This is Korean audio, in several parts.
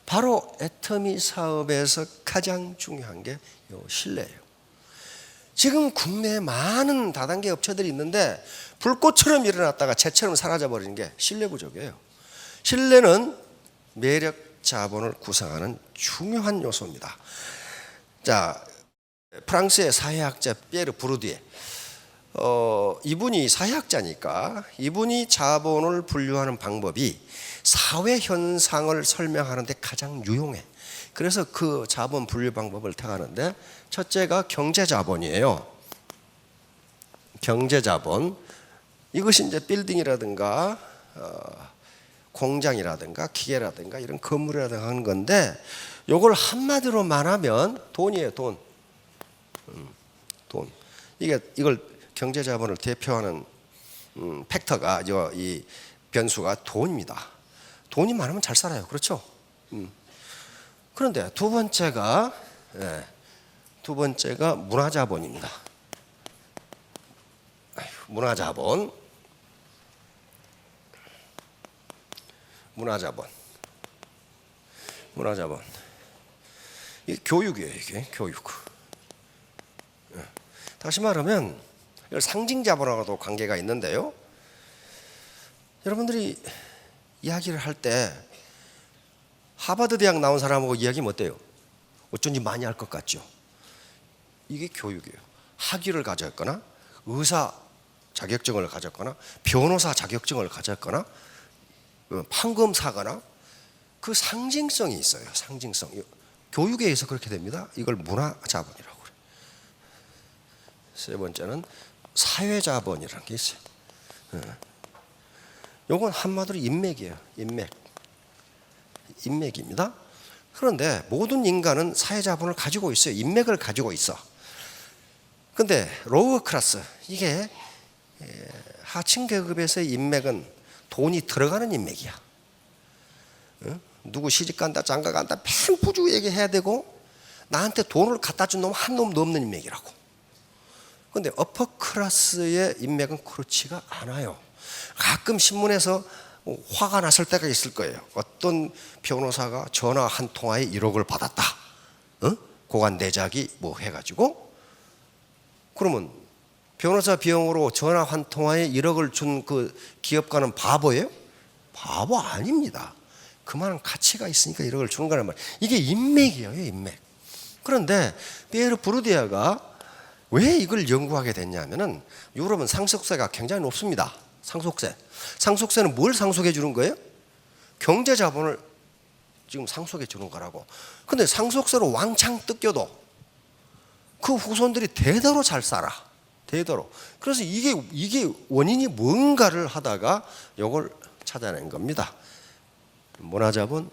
바로 애터미 사업에서 가장 중요한 게 요 신뢰예요. 지금 국내에 많은 다단계 업체들이 있는데 불꽃처럼 일어났다가 재처럼 사라져버리는 게 신뢰 부족이에요. 신뢰는 매력 자본을 구성하는 중요한 요소입니다. 자, 프랑스의 사회학자 피에르 부르디에, 이분이 사회학자니까 이분이 자본을 분류하는 방법이 사회 현상을 설명하는 데 가장 유용해. 그래서 그 자본 분류 방법을 택하는데, 첫째가 경제자본이에요. 경제자본. 이것이 이제 빌딩이라든가 공장이라든가 기계라든가 이런 건물이라든가 하는 건데, 이걸 한마디로 말하면 돈이에요. 돈. 이걸 경제자본을 대표하는 팩터가, 이 변수가 돈입니다. 돈이 많으면 잘 살아요. 그렇죠? 그런데 두 번째가 문화자본입니다. 문화자본. 이게 교육이에요. 이게 교육. 다시 말하면 상징자본하고도 관계가 있는데요. 여러분들이 이야기를 할 때 하버드 대학 나온 사람하고 이야기하면 어때요? 어쩐지 많이 할 것 같죠? 이게 교육이에요. 학위를 가졌거나 의사 자격증을 가졌거나 변호사 자격증을 가졌거나 판검사거나 그 상징성이 있어요. 상징성. 교육에 의해서 그렇게 됩니다. 이걸 문화자본이라고 그래요. 세 번째는 사회자본이라는 게 있어요. 요건 한마디로 인맥이에요. 인맥입니다. 그런데 모든 인간은 사회자본을 가지고 있어요. 인맥을 가지고 있어. 근데 로우 클래스, 이게 하층 계급에서의 인맥은 돈이 들어가는 인맥이야. 누구 시집간다 장가간다 맨 부주 얘기해야 되고, 나한테 돈을 갖다 준 놈 한 놈도 없는 인맥이라고. 근데 어퍼 클래스의 인맥은 그렇지가 않아요. 가끔 신문에서 화가 났을 때가 있을 거예요. 어떤 변호사가 전화 한 통화에 1억을 받았다. 고관 내작이 뭐 해가지고, 그러면 변호사 비용으로 전화 한 통화에 1억을 준 그 기업가는 바보예요? 바보 아닙니다. 그만한 가치가 있으니까 1억을 주는 거란 말이에요. 이게 인맥이에요, 인맥. 그런데 피에르 부르디아가 왜 이걸 연구하게 됐냐면은, 유럽은 상속세가 굉장히 높습니다. 상속세는 뭘 상속해 주는 거예요? 경제자본을 지금 상속해 주는 거라고. 근데 상속세로 왕창 뜯겨도 그 후손들이 대대로 잘 살아. 대대로. 그래서 이게 원인이 뭔가를 하다가 이걸 찾아낸 겁니다. 문화자본,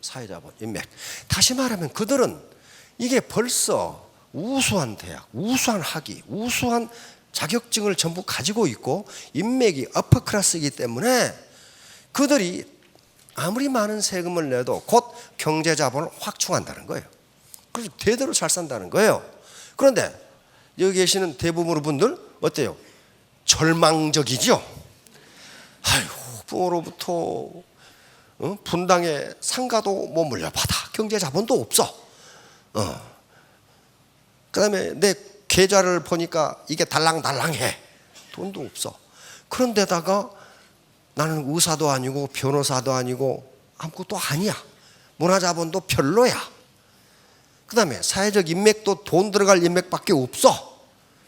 사회자본, 인맥. 다시 말하면 그들은 이게 벌써 우수한 대학, 우수한 학위, 우수한 자격증을 전부 가지고 있고 인맥이 어퍼 클래스이기 때문에 그들이 아무리 많은 세금을 내도 곧 경제자본을 확충한다는 거예요. 그래서 대대로 잘 산다는 거예요. 그런데 여기 계시는 대부분의 분들 어때요? 절망적이죠? 아이고, 부모로부터 분당의 상가도 못 물려받아. 경제자본도 없어. 그 다음에 내 계좌를 보니까 이게 달랑달랑해. 돈도 없어. 그런데다가 나는 의사도 아니고 변호사도 아니고 아무것도 아니야. 문화자본도 별로야. 그 다음에 사회적 인맥도 돈 들어갈 인맥밖에 없어.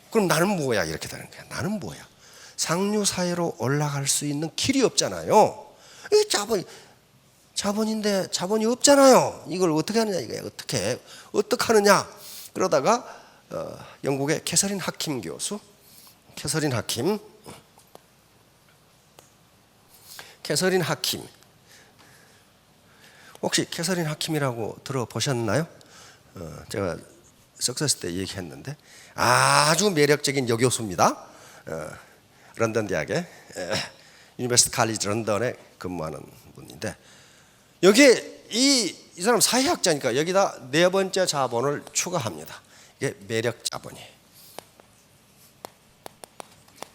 그럼 나는 뭐야? 이렇게 되는 거야. 나는 뭐야? 상류사회로 올라갈 수 있는 길이 없잖아요. 이 자본인데 자본이 없잖아요. 이걸 어떻게 하느냐 이거야. 어떻게 하느냐. 그러다가 영국의 캐서린 하킴 교수, 캐서린 하킴 혹시 캐서린 하킴이라고 들어보셨나요? 제가 석세스 때 얘기했는데 아주 매력적인 여교수입니다. 런던 대학의 유니버시티 칼리지 런던에 근무하는 분인데, 여기에 이 사람 사회학자니까 여기다 네 번째 자본을 추가합니다. 이게 매력 자본이에요.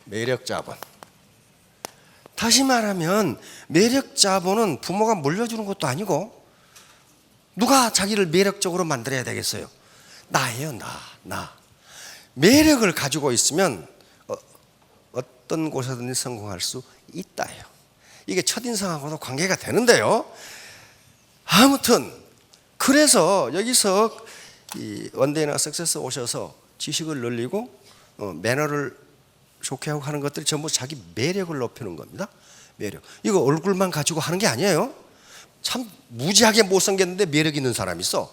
매력 자본. 다시 말하면 매력 자본은 부모가 물려주는 것도 아니고 누가 자기를 매력적으로 만들어야 되겠어요? 나예요, 나. 매력을 가지고 있으면 어떤 곳에든지 성공할 수 있다예요. 이게 첫인상하고도 관계가 되는데요. 아무튼 그래서 여기서 이 원데이나 석세스 오셔서 지식을 늘리고 매너를 좋게 하고 하는 것들이 전부 자기 매력을 높이는 겁니다. 매력. 이거 얼굴만 가지고 하는 게 아니에요. 참 무지하게 못생겼는데 매력 있는 사람이 있어.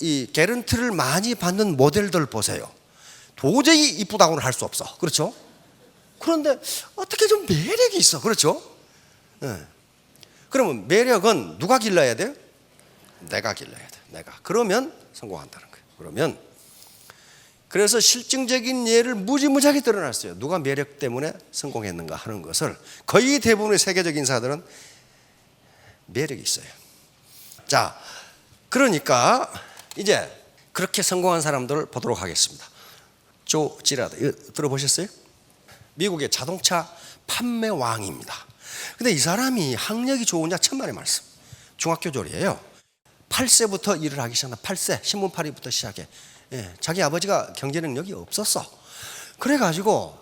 이 개런티를 많이 받는 모델들 보세요. 도저히 이쁘다고는 할 수 없어. 그렇죠? 그런데 어떻게 좀 매력이 있어. 그렇죠? 네. 그러면 매력은 누가 길러야 돼요? 내가 길러야 돼. 내가. 그러면 성공한다는 거예요. 그러면 그래서 실증적인 예를 무지무지하게 드러났어요. 누가 매력 때문에 성공했는가 하는 것을. 거의 대부분의 세계적 인사들은 매력이 있어요. 자, 그러니까 이제 그렇게 성공한 사람들을 보도록 하겠습니다. 조 지라드 들어보셨어요? 미국의 자동차 판매 왕입니다. 근데 이 사람이 학력이 좋으냐 천만의 말씀. 중학교 졸이에요. 8세부터 일을 하기 시작한다. 8세 신문팔이부터 시작해. 자기 아버지가 경제 능력이 없었어. 그래가지고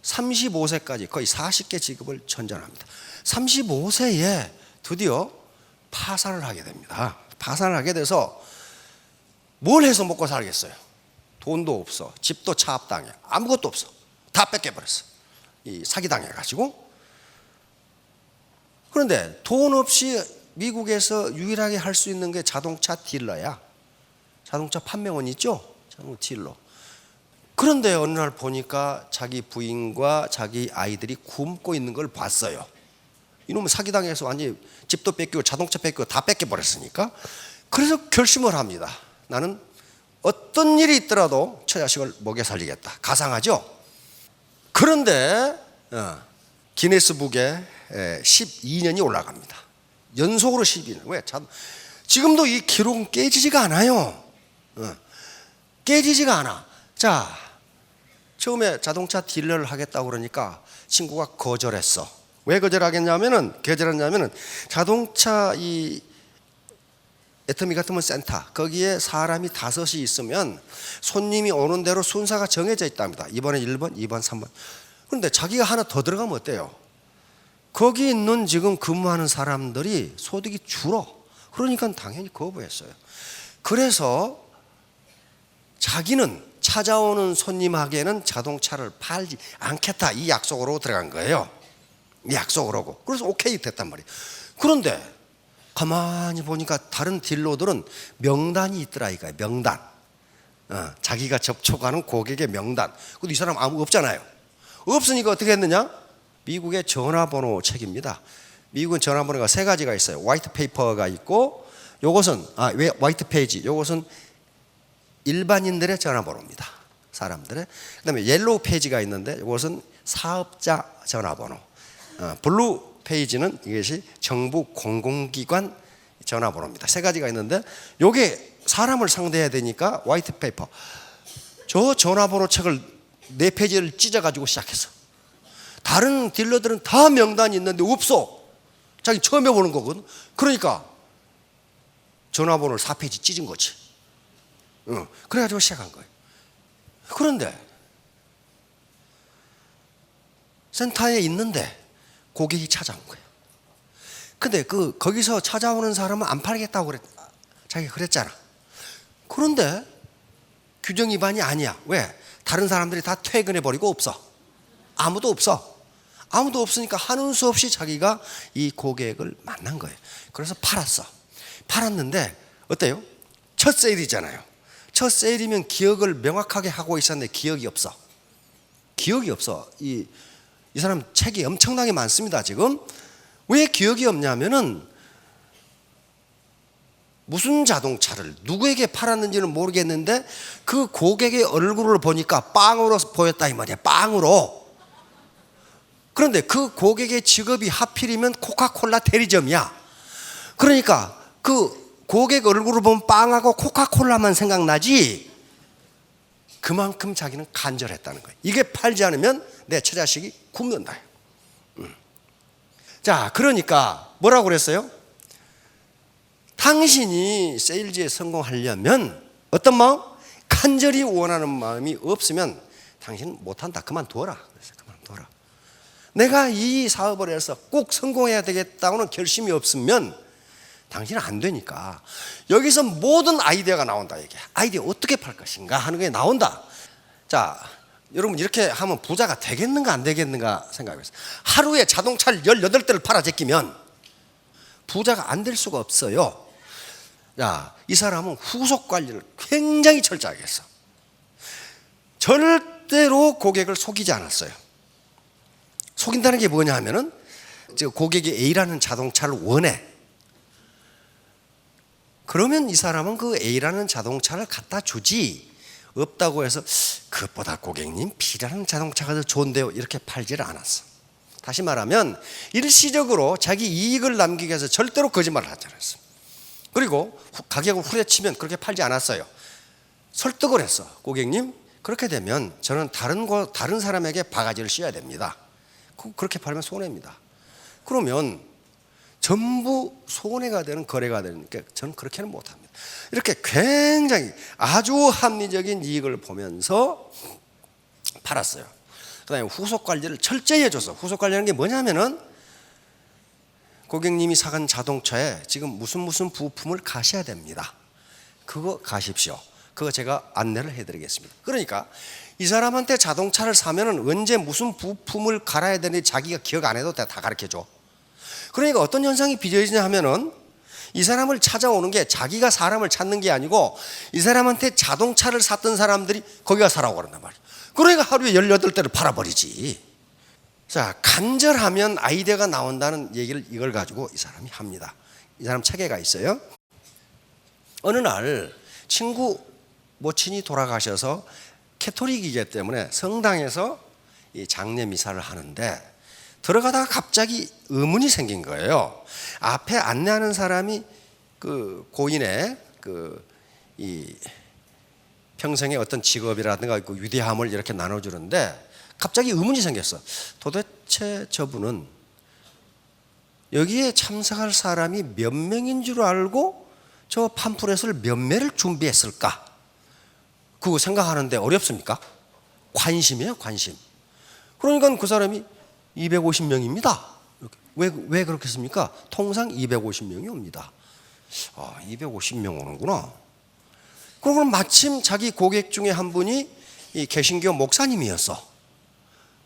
35세까지 거의 40개 직업을 전전합니다. 35세에 드디어 파산을 하게 됩니다. 파산을 하게 돼서 뭘 해서 먹고 살겠어요? 돈도 없어. 집도 차압당해. 아무것도 없어. 다 뺏겨버렸어. 이 사기당해가지고. 그런데 돈 없이 미국에서 유일하게 할 수 있는 게 자동차 딜러야. 자동차 판매원 있죠? 자동차 딜러. 그런데 어느 날 보니까 자기 부인과 자기 아이들이 굶고 있는 걸 봤어요. 이놈은 사기당해서 완전히 집도 뺏기고 자동차 뺏기고 다 뺏겨버렸으니까. 그래서 결심을 합니다. 나는 어떤 일이 있더라도 처자식을 먹여 살리겠다. 가상하죠? 그런데 기네스북에 12년이 올라갑니다. 연속으로 12년. 왜? 지금도 이 기록은 깨지지가 않아요. 깨지지가 않아. 자, 처음에 자동차 딜러를 하겠다고 그러니까 친구가 거절했어. 왜 거절했냐면은 자동차 이 애터미 같으면 센터 거기에 사람이 5이 있으면 손님이 오는 대로 순서가 정해져 있답니다. 이번에 1번, 2번, 3번. 그런데 자기가 하나 더 들어가면 어때요? 거기 있는 지금 근무하는 사람들이 소득이 줄어. 그러니까 당연히 거부했어요. 그래서 자기는 찾아오는 손님에게는 자동차를 팔지 않겠다. 이 약속으로 들어간 거예요. 이 약속으로 하고. 그래서 오케이 됐단 말이에요. 그런데 가만히 보니까 다른 딜러들은 명단이 있더라 이거예요. 명단. 자기가 접촉하는 고객의 명단. 근데 이 사람 아무 없잖아요. 없으니까 어떻게 했느냐? 미국의 전화번호 책입니다. 미국은 전화번호가 3가지가 있어요. 화이트 페이퍼가 있고 요것은 왜 화이트 페이지. 요것은 일반인들의 전화번호입니다. 사람들의. 그다음에 옐로우 페이지가 있는데 이것은 사업자 전화번호. 블루 페이지는 이것이 정부 공공기관 전화번호입니다. 3가지가 있는데 요게 사람을 상대해야 되니까 화이트 페이퍼. 저 전화번호 책을 4페이지를 찢어가지고 시작했어. 다른 딜러들은 다 명단이 있는데 없어. 자기 처음 해보는 거거든. 그러니까 전화번호를 4페이지 찢은 거지. 그래가지고 시작한 거예요. 그런데 센터에 있는데 고객이 찾아온 거예요. 근데 거기서 찾아오는 사람은 안 팔겠다고 자기가 그랬잖아. 그런데 규정 위반이 아니야. 왜? 다른 사람들이 다 퇴근해버리고 없어. 아무도 없어. 아무도 없으니까 하는 수 없이 자기가 이 고객을 만난 거예요. 그래서 팔았어. 팔았는데 어때요? 첫 세일이잖아요. 첫 세일이면 기억을 명확하게 하고 있었는데 기억이 없어. 기억이 없어. 이 사람 책이 엄청나게 많습니다. 지금 왜 기억이 없냐면은 무슨 자동차를 누구에게 팔았는지는 모르겠는데 그 고객의 얼굴을 보니까 빵으로 보였다 이 말이야. 빵으로. 그런데 그 고객의 직업이 하필이면 코카콜라 대리점이야. 그러니까 그 고객 얼굴을 보면 빵하고 코카콜라만 생각나지 그만큼 자기는 간절했다는 거예요. 이게 팔지 않으면 내 처자식이 굶는다. 자, 그러니까 뭐라고 그랬어요? 당신이 세일즈에 성공하려면 어떤 마음? 간절히 원하는 마음이 없으면 당신은 못한다. 그만둬라. 그래서 그만둬라. 내가 이 사업을 해서 꼭 성공해야 되겠다고는 결심이 없으면 당신은 안 되니까. 여기서 모든 아이디어가 나온다. 이게 아이디어 어떻게 팔 것인가 하는 게 나온다. 자, 여러분 이렇게 하면 부자가 되겠는가 안 되겠는가 생각해보세요. 하루에 자동차를 18대를 팔아 제끼면 부자가 안 될 수가 없어요. 야, 이 사람은 후속 관리를 굉장히 철저하게 했어. 절대로 고객을 속이지 않았어요. 속인다는 게 뭐냐 하면은 고객이 A라는 자동차를 원해. 그러면 이 사람은 그 A라는 자동차를 갖다 주지, 없다고 해서 그것보다 고객님 B라는 자동차가 더 좋은데요 이렇게 팔지를 않았어. 다시 말하면 일시적으로 자기 이익을 남기기 위해서 절대로 거짓말을 하지 않았어. 그리고 가격을 후려치면 그렇게 팔지 않았어요. 설득을 했어. 고객님 그렇게 되면 저는 다른 사람에게 바가지를 씌워야 됩니다. 그렇게 팔면 손해입니다. 그러면 전부 손해가 되는 거래가 되니까 저는 그렇게는 못합니다. 이렇게 굉장히 아주 합리적인 이익을 보면서 팔았어요. 그 다음에 후속 관리를 철저히 해줘서, 후속 관리하는 게 뭐냐면은 고객님이 사간 자동차에 지금 무슨 부품을 가셔야 됩니다. 그거 가십시오. 그거 제가 안내를 해드리겠습니다. 그러니까 이 사람한테 자동차를 사면은 언제 무슨 부품을 갈아야 되는지 자기가 기억 안 해도 다 가르쳐줘. 그러니까 어떤 현상이 빚어지냐 하면은 이 사람을 찾아오는 게 자기가 사람을 찾는 게 아니고 이 사람한테 자동차를 샀던 사람들이 거기가 사라고 그런단 말이야. 그러니까 하루에 18대를 팔아버리지. 자, 간절하면 아이디어가 나온다는 얘기를 이걸 가지고 이 사람이 합니다. 이 사람 체계가 있어요. 어느 날 친구 모친이 돌아가셔서 캐토릭이기 때문에 성당에서 이 장례 미사를 하는데 들어가다가 갑자기 의문이 생긴 거예요. 앞에 안내하는 사람이 그 고인의 이 평생의 어떤 직업이라든가 그 위대함을 이렇게 나눠주는데 갑자기 의문이 생겼어. 도대체 저분은 여기에 참석할 사람이 몇 명인 줄 알고 저 팜플렛을 몇 매를 준비했을까? 그거 생각하는데 어렵습니까? 관심이에요, 관심. 그러니까 그 사람이 250명입니다. 왜 그렇겠습니까? 통상 250명이 옵니다. 250명 오는구나. 그러고 마침 자기 고객 중에 한 분이 이 개신교 목사님이었어.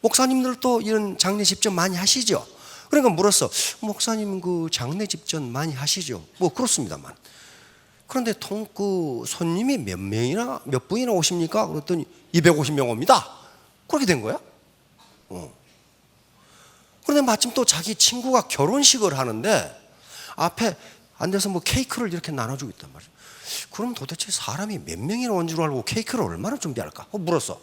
목사님들도 이런 장례 집전 많이 하시죠. 그러니까 물었어. 목사님 그 장례 집전 많이 하시죠? 뭐 그렇습니다만. 그런데 그 손님이 몇 분이나 오십니까? 그랬더니 250명 옵니다. 그렇게 된 거야. 그런데 마침 또 자기 친구가 결혼식을 하는데 앞에 앉아서 뭐 케이크를 이렇게 나눠주고 있단 말이야. 그럼 도대체 사람이 몇 명이나 온 줄 알고 케이크를 얼마나 준비할까? 물었어.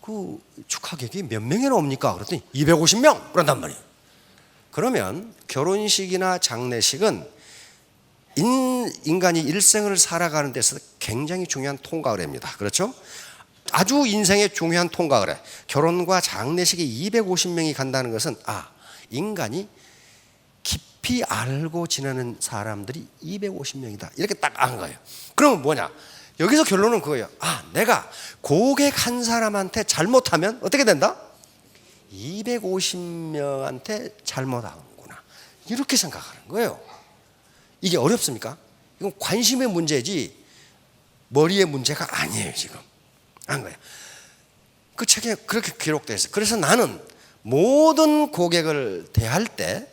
그 축하객이 몇 명이나 옵니까? 그랬더니 250명 그런단 말이에요. 그러면 결혼식이나 장례식은 인간이 일생을 살아가는 데서 굉장히 중요한 통과의례입니다. 그렇죠? 아주 인생의 중요한 통과의례. 결혼과 장례식에 250명이 간다는 것은 인간이 깊이 알고 지내는 사람들이 250명이다. 이렇게 딱 안 거예요. 그러면 뭐냐? 여기서 결론은 그거예요. 내가 고객 한 사람한테 잘못하면 어떻게 된다? 250명한테 잘못하는구나. 이렇게 생각하는 거예요. 이게 어렵습니까? 이건 관심의 문제지 머리의 문제가 아니에요. 지금 안 거예요. 그 책에 그렇게 기록되어 있어요. 그래서 나는 모든 고객을 대할 때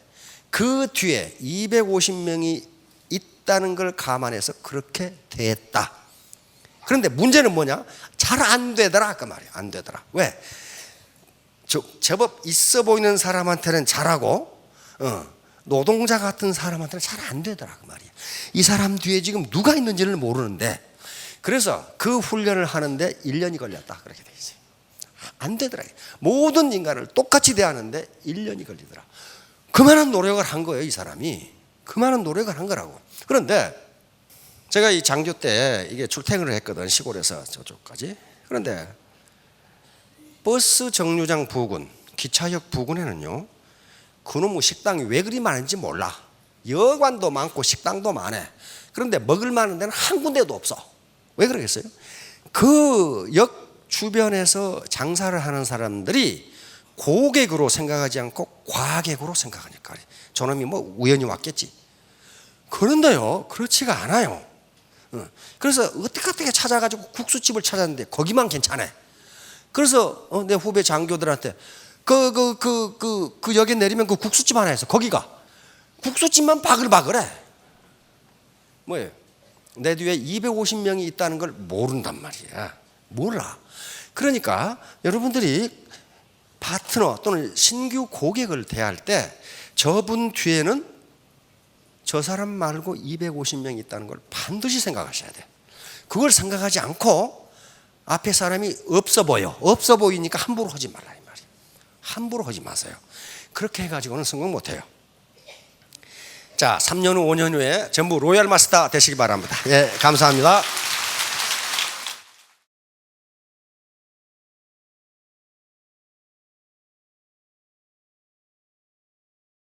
그 뒤에 250명이 있다는 걸 감안해서 그렇게 대했다. 그런데 문제는 뭐냐? 잘 안 되더라 그 말이에요. 안 되더라. 왜? 제법 있어 보이는 사람한테는 잘하고 노동자 같은 사람한테는 잘 안 되더라 그 말이에요. 이 사람 뒤에 지금 누가 있는지를 모르는데 그래서 그 훈련을 하는데 1년이 걸렸다 그렇게 돼 있어요. 안 되더라. 모든 인간을 똑같이 대하는데 1년이 걸리더라. 그만한 노력을 한 거예요. 이 사람이 그만한 노력을 한 거라고. 그런데 제가 이 장교 때 이게 출퇴근을 했거든. 시골에서 저쪽까지. 그런데 버스 정류장 부근, 기차역 부근에는요 그놈의 식당이 왜 그리 많은지 몰라. 여관도 많고 식당도 많아. 그런데 먹을 만한 데는 한 군데도 없어. 왜 그러겠어요? 그 역 주변에서 장사를 하는 사람들이 고객으로 생각하지 않고 과객으로 생각하니까 저놈이 뭐 우연히 왔겠지. 그런데요, 그렇지가 않아요. 그래서 어떻게 찾아가지고 국수집을 찾았는데 거기만 괜찮아. 그래서 내 후배 장교들한테 그 역에 내리면 그 국수집 하나 있어. 거기가 국수집만 바글바글해. 뭐예요? 내 뒤에 250명이 있다는 걸 모른단 말이야. 몰라. 그러니까 여러분들이 파트너 또는 신규 고객을 대할 때 저분 뒤에는 저 사람 말고 250명이 있다는 걸 반드시 생각하셔야 돼. 그걸 생각하지 않고 앞에 사람이 없어 보이니까 함부로 하지 말라 이 말이에요. 함부로 하지 마세요. 그렇게 해가지고는 성공 못해요. 자, 3년 후 5년 후에 전부 로얄 마스터 되시기 바랍니다. 예, 감사합니다.